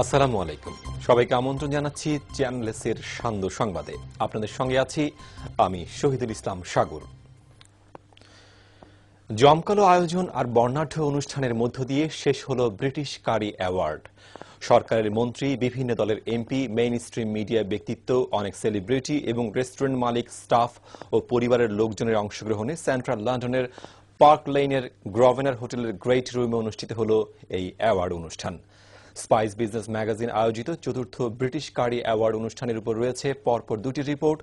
আসসালামু আলাইকুম, সবাইকে আমন্ত্রণ জানাচ্ছি চ্যানেলের সান্ধ্য সংবাদে। আপনাদের সঙ্গে আছি আমি শহীদুল ইসলাম সাগর। জমকালো আয়োজন আর বর্ণাঢ্য অনুষ্ঠানের মধ্য দিয়ে শেষ হলো ব্রিটিশ কারি অ্যাওয়ার্ড। সরকারের মন্ত্রী, বিভিন্ন দলের এমপি, মেইন স্ট্রিম মিডিয়া ব্যক্তিত্ব, অনেক সেলিব্রিটি এবং রেস্টুরেন্ট মালিক, স্টাফ ও পরিবারের লোকজনের অংশগ্রহণে সেন্ট্রাল লন্ডনের পার্ক লেনের গ্রভেনার হোটেলের গ্রেট রুমে অনুষ্ঠিত হল এই অ্যাওয়ার্ড অনুষ্ঠান। স্পাইস বিজনেস ম্যাগাজিন আয়োজিত চতুর্থ ব্রিটিশ কারি অ্যাওয়ার্ড অনুষ্ঠানের উপর রয়েছে পরপর দুটি রিপোর্ট।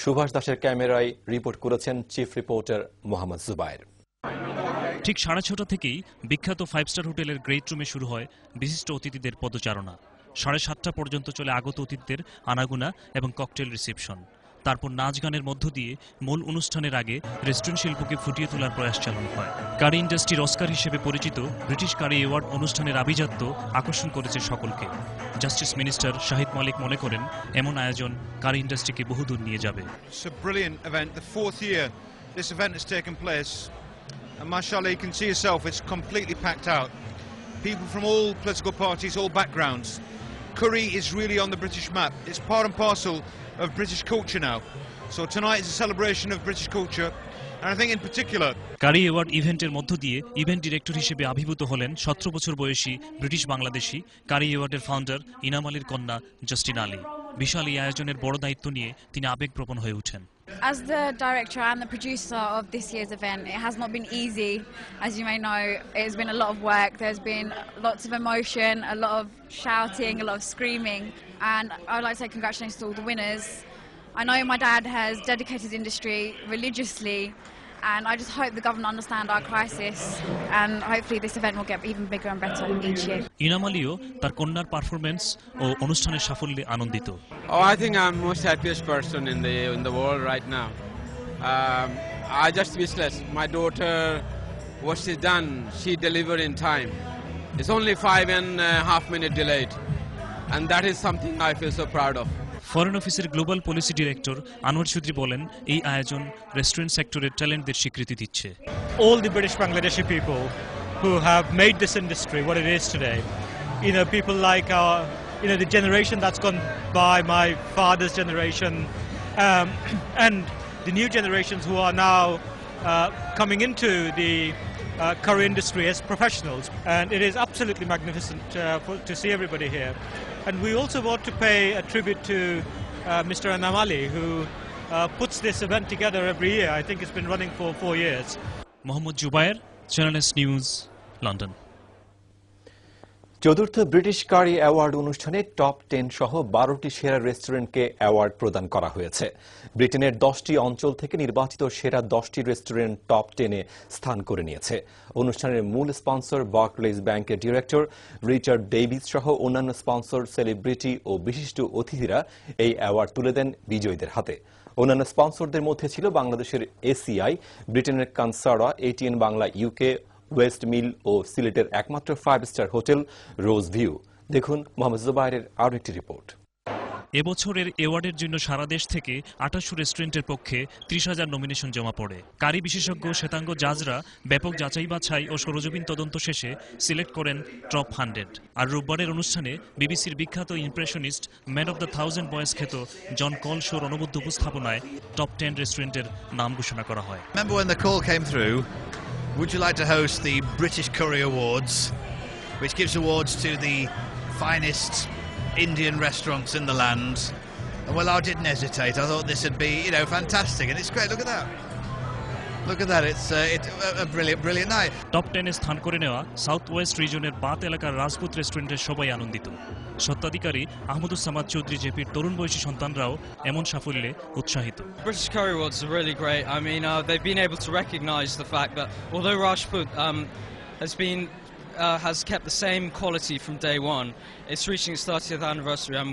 সুভাষ দাসের ক্যামেরায় রিপোর্ট করেছেন চিফ রিপোর্টার মোহাম্মদ জুবায়ের। ঠিক 6:30 থেকেই বিখ্যাত 5 স্টার হোটেলের গ্রেট রুমে শুরু হয় বিশিষ্ট অতিথিদের পদচারণা। 7:30 পর্যন্ত চলে আগত অতিথিদের আনাগোনা এবং ককটেল রিসেপশন। তারপর নাচ গানের মধ্য দিয়ে মূল অনুষ্ঠানের আগে রেস্টুরেন্ট শিল্পকে ফুটিয়ে তোলার প্রয়াস চালানো হয়। কারি ইন্ডাস্ট্রির অস্কার হিসেবে পরিচিত ব্রিটিশ কারি অ্যাওয়ার্ড অনুষ্ঠানের আভিজাত্য আকর্ষণ করেছে সকলকে। জাস্টিস মিনিস্টার শাহিদ মালিক মনে করেন, এমন আয়োজন কারি ইন্ডাস্ট্রিকে বহুদূর নিয়ে যাবে। It's a brilliant event. The fourth year this event has taken place. And mashallah, you can see yourself, it's completely packed out. People from all political parties, all backgrounds. Curry is really on the British map. It's part and parcel of British culture now. So tonight is a celebration of British culture. And I think in particular curry award ইভেন্টের মধ্য দিয়ে event director হিসেবে আবির্ভূত হলেন 17 বছর বয়সী British Bangladeshi কারি অ্যাওয়ার্ডের founder ইনাম আলীর কন্যা জাস্টিন আলী। বিশাল এই আয়োজনের বড় দায়িত্ব নিয়ে তিনি আবেগপ্রবণ হয়ে ওঠেন। As the director and the producer of this year's event, it has not been easy. As you may know, it's been a lot of work. There's been lots of emotion, a lot of shouting, a lot of screaming. And I'd like to say congratulations to all the winners. I know my dad has dedicated the industry religiously, and I just hope the government understand our crisis, and hopefully this event will get even bigger and better each year. ইনাম আলীও তার কন্যার performance ও অনুষ্ঠানের সাফল্যে আনন্দিত। Oh, I think I'm most happiest person in the world right now. I just speechless. My daughter, what she's done, she delivered in time. It's only 5.5 minutes delayed, and that is something I feel so proud of. Foreign অফিসের global policy director Anwar Chowdhury বলেন, এই আয়োজন restaurant সেক্টরের ট্যালেন্টদের স্বীকৃতি দিচ্ছে। All the British Bangladeshi people who have made this industry what it is today, people like our, the generation that's gone by, my father's generation, and the new generations who are now coming into the curry industry as professionals, and it is absolutely magnificent to see everybody here. And we also want to pay a tribute to Mr. Inam Ali, who puts this event together every year. I think it's been running for 4 years. Mohammad Zubair, channel news, London. চতুর্থ British curry award অনুষ্ঠানে top 10 সহ 12টি সেরা রেস্টুরেন্টকে award প্রদান করা হয়েছে। ব্রিটেনের 10টি অঞ্চল থেকে নির্বাচিত সেরা 10টি রেস্টুরেন্ট টপ 10-এ স্থান করে নিয়েছে। অনুষ্ঠানের মূল স্পন্সর বার্কলেজ ব্যাংকের ডিরেক্টর রিচার্ড ডেভিস সহ অন্যান্য স্পন্সর, সেলিব্রিটি ও বিশিষ্ট অতিথিরা এই অ্যাওয়ার্ড তুলে দেন বিজয়ীদের হাতে। অন্যান্য স্পন্সরদের মধ্যে ছিল বাংলাদেশের এসিআই, ব্রিটেনের কানসারা, এটিএন বাংলা ইউকে, ওয়েস্ট মিল ও সিলেটের একমাত্র 5 স্টার হোটেল রোজ ভিউ। দেখুন মোহাম্মদ জুবায়েরের আরও একটি রিপোর্ট। এবছরের অ্যাওয়ার্ডের জন্য সারা দেশ থেকে 28 রেস্টুরেন্টের পক্ষে 30,000 নমিনেশন জমা পড়ে। কারি বিশেষজ্ঞ শ্বেতাঙ্গ জাজরা ব্যাপক যাচাই বাছাই ও সরজমিন তদন্ত শেষে সিলেক্ট করেন টপ 100। আর রোববারের অনুষ্ঠানে বিবিসির বিখ্যাত ইমপ্রেশনিস্ট, ম্যান অব দ্য 1000 বয়েস খ্যাত জন কল শোর অনবদ্য উপস্থাপনায় টপ 10 রেস্টুরেন্টের নাম ঘোষণা করা হয়। Remember when the call came through? Would you like to host the British Curry Awards, which gives awards to the finest Indian restaurants in the land? Well, I didn't hesitate. I thought this would be, fantastic, and it's great. Look at that. Look at that. It's a brilliant night. Top 10-এ স্থান করে নেওয়া south West রিজনের Baat এলাকার রাজপুত রেস্টুরেন্টের সবাই আনন্দিত। স্বত্বাধিকারী আহমদুস সামাদ চৌধুরী জেপির তরুণ বয়সী সন্তানরাও এমন সাফল্যে উৎসাহিত। British Curry Awards are really great. I mean, they've been able to recognise the fact that although Rajput has kept the same quality from day one, it's reaching its 30th anniversary, and